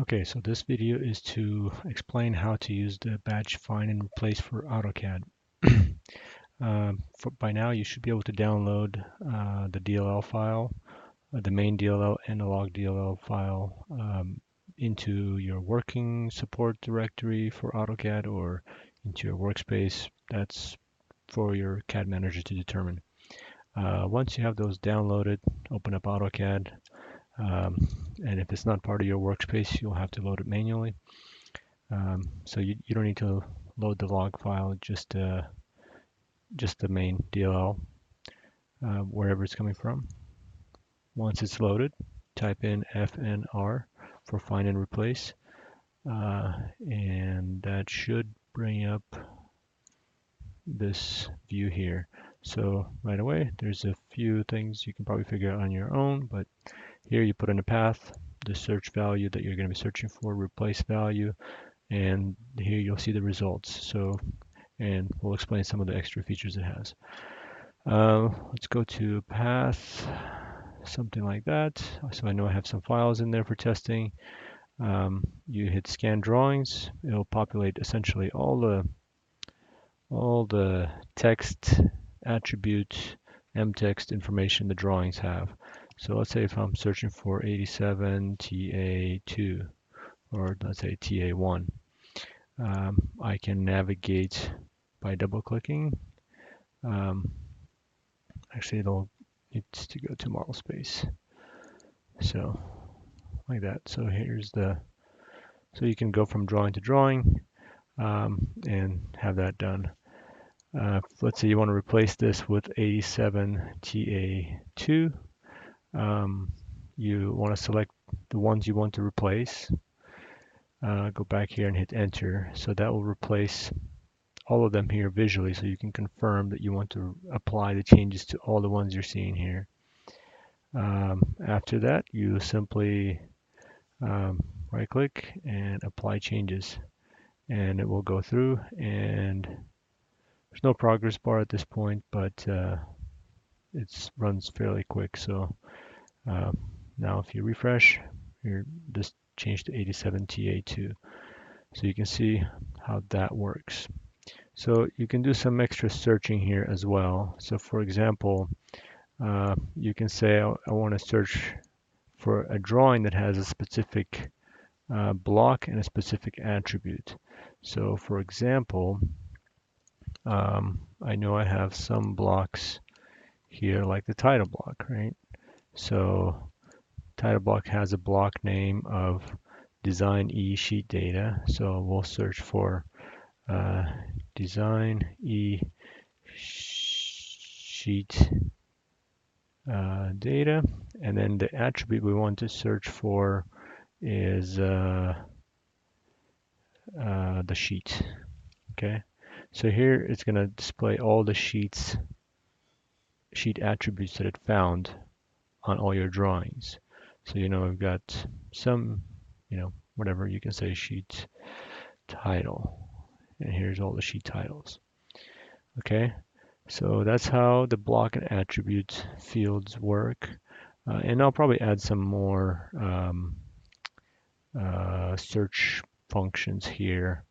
Okay, so this video is to explain how to use the batch find and replace for AutoCAD. By now, you should be able to download the DLL file, the main DLL and the log DLL file into your working support directory for AutoCAD or into your workspace. That's for your CAD manager to determine. Once you have those downloaded, open up AutoCAD. Um, and if it's not part of your workspace, you'll have to load it manually. So you don't need to load the log file, just the main DLL, wherever it's coming from. Once it's loaded, type in FNR for find and replace, and that should bring up this view here. So right away, there's a few things you can probably figure out on your own, but here you put in a path, the search value that you're going to be searching for, replace value, and here you'll see the results. So, and we'll explain some of the extra features it has. Let's go to path, something like that. So I know I have some files in there for testing. You hit scan drawings, it'll populate essentially all the text, attribute, mtext information the drawings have. So let's say if I'm searching for 87 TA2, or let's say TA1, I can navigate by double clicking. Actually, it'll needs to go to model space. So like that. So here's so you can go from drawing to drawing and have that done. Let's say you want to replace this with 87 TA2. You want to select the ones you want to replace. Go back here and hit enter. So that will replace all of them here visually, so you can confirm that you want to apply the changes to all the ones you're seeing here. After that, you simply right click and apply changes, and it will go through, and there's no progress bar at this point, but it runs fairly quick. So now if you refresh, you're just changed to 87 TA2. So you can see how that works. So you can do some extra searching here as well. So for example, you can say I want to search for a drawing that has a specific block and a specific attribute. So for example, I know I have some blocks here like the title block, right? So title block has a block name of design E sheet data. So we'll search for design E sheet data, and then the attribute we want to search for is the sheet. Okay, so here it's going to display all the sheet attributes that it found on all your drawings. So we've got some, whatever you can say, sheet title, and here's all the sheet titles. Okay, so that's how the block and attribute fields work. And I'll probably add some more search functions here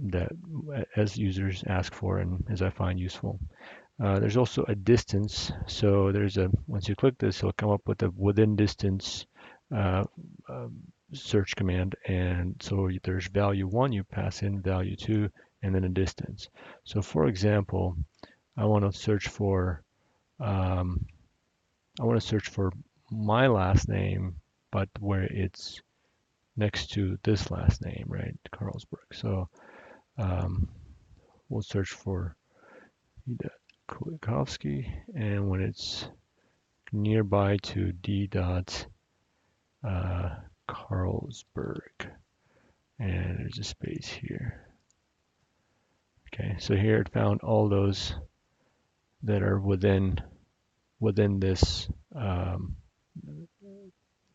that as users ask for and as I find useful. There's also a distance. So once you click this, it'll come up with a within distance search command. And so there's value 1, you pass in value 2, and then a distance. So for example, I want to search for my last name, but where it's next to this last name, right, Carlsberg. So we'll search for Kulikovsky, and when it's nearby to D. Carlsberg, and there's a space here. Okay, so here it found all those that are within this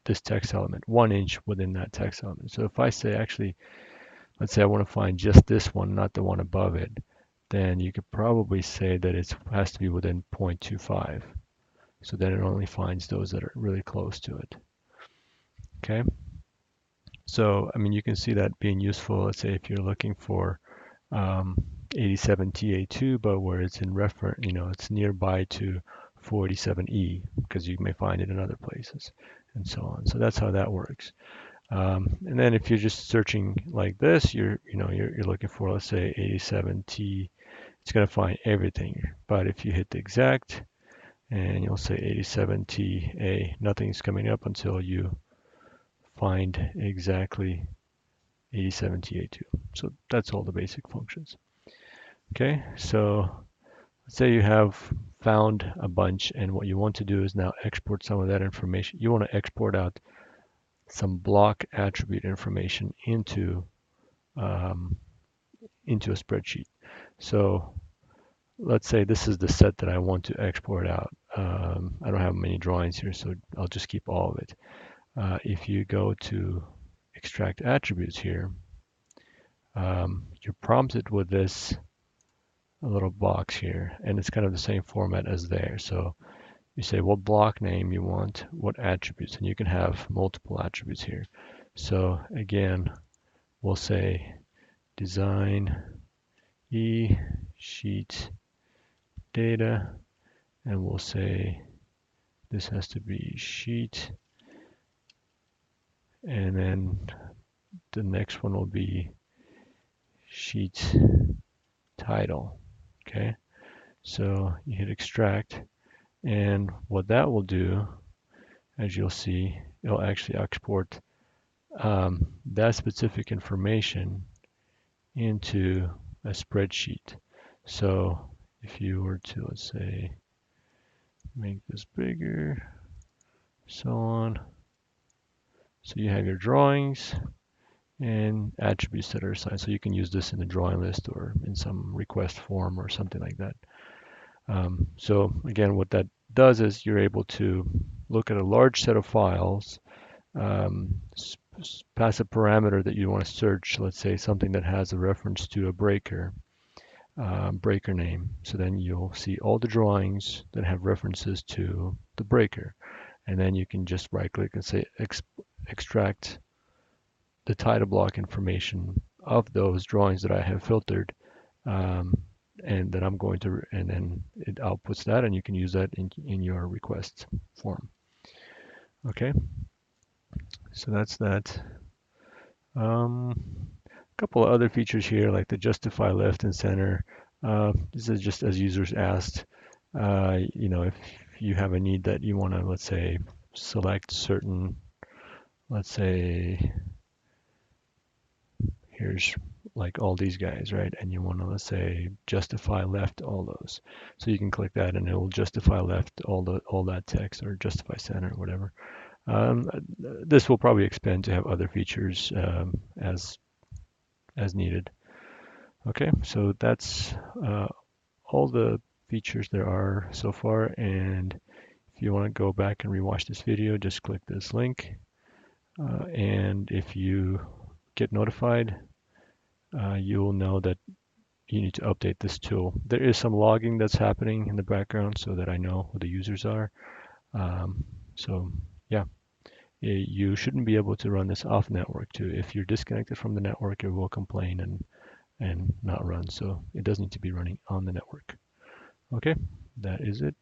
this text element, 1 inch within that text element. So if I say, actually, let's say I want to find just this one, not the one above it, then you could probably say that it has to be within 0.25. So then it only finds those that are really close to it. Okay. So, I mean, you can see that being useful, let's say if you're looking for 87TA2, but where it's in reference, it's nearby to 487E, because you may find it in other places and so on. So that's how that works. And then if you're just searching like this, you're looking for, let's say 87T, it's going to find everything. But if you hit the exact and you'll say 87TA, nothing's coming up until you find exactly 87TA2. So that's all the basic functions. Okay, so let's say you have found a bunch and what you want to do is now export some of that information. You want to export out some block attribute information um, into a spreadsheet. So let's say this is the set that I want to export out. I don't have many drawings here, so I'll just keep all of it. If you go to extract attributes here, you're prompted with this little box here, and it's kind of the same format as there. So you say what block name you want, what attributes, and you can have multiple attributes here. So again, we'll say design e sheet data, and we'll say this has to be sheet, and then the next one will be sheet title. Okay, so you hit extract, and what that will do, as you'll see, it'll actually export that specific information into a spreadsheet. So if you were to, let's say, make this bigger, so on. So you have your drawings and attributes that are assigned. So you can use this in the drawing list or in some request form or something like that. So again, what that does is you're able to look at a large set of files, pass a parameter that you want to search, let's say something that has a reference to a breaker name. So then you'll see all the drawings that have references to the breaker. And then you can just right click and say extract the title block information of those drawings that I have filtered, and then I'm going to, and then it outputs that, and you can use that in your request form. Okay, so that's that. A couple of other features here, like the justify left and center. This is just as users asked. If you have a need that you want to, let's say, select certain, let's say, here's like all these guys, right? And you want to, let's say, justify left all those. So you can click that and it will justify left all that text, or justify center, or whatever. This will probably expand to have other features as needed. Okay, so that's all the features there are so far. And if you want to go back and rewatch this video, just click this link. And if you get notified, you will know that you need to update this tool. There is some logging that's happening in the background so that I know who the users are. So yeah, you shouldn't be able to run this off network too. If you're disconnected from the network, it will complain and not run. So it does need to be running on the network. Okay, that is it.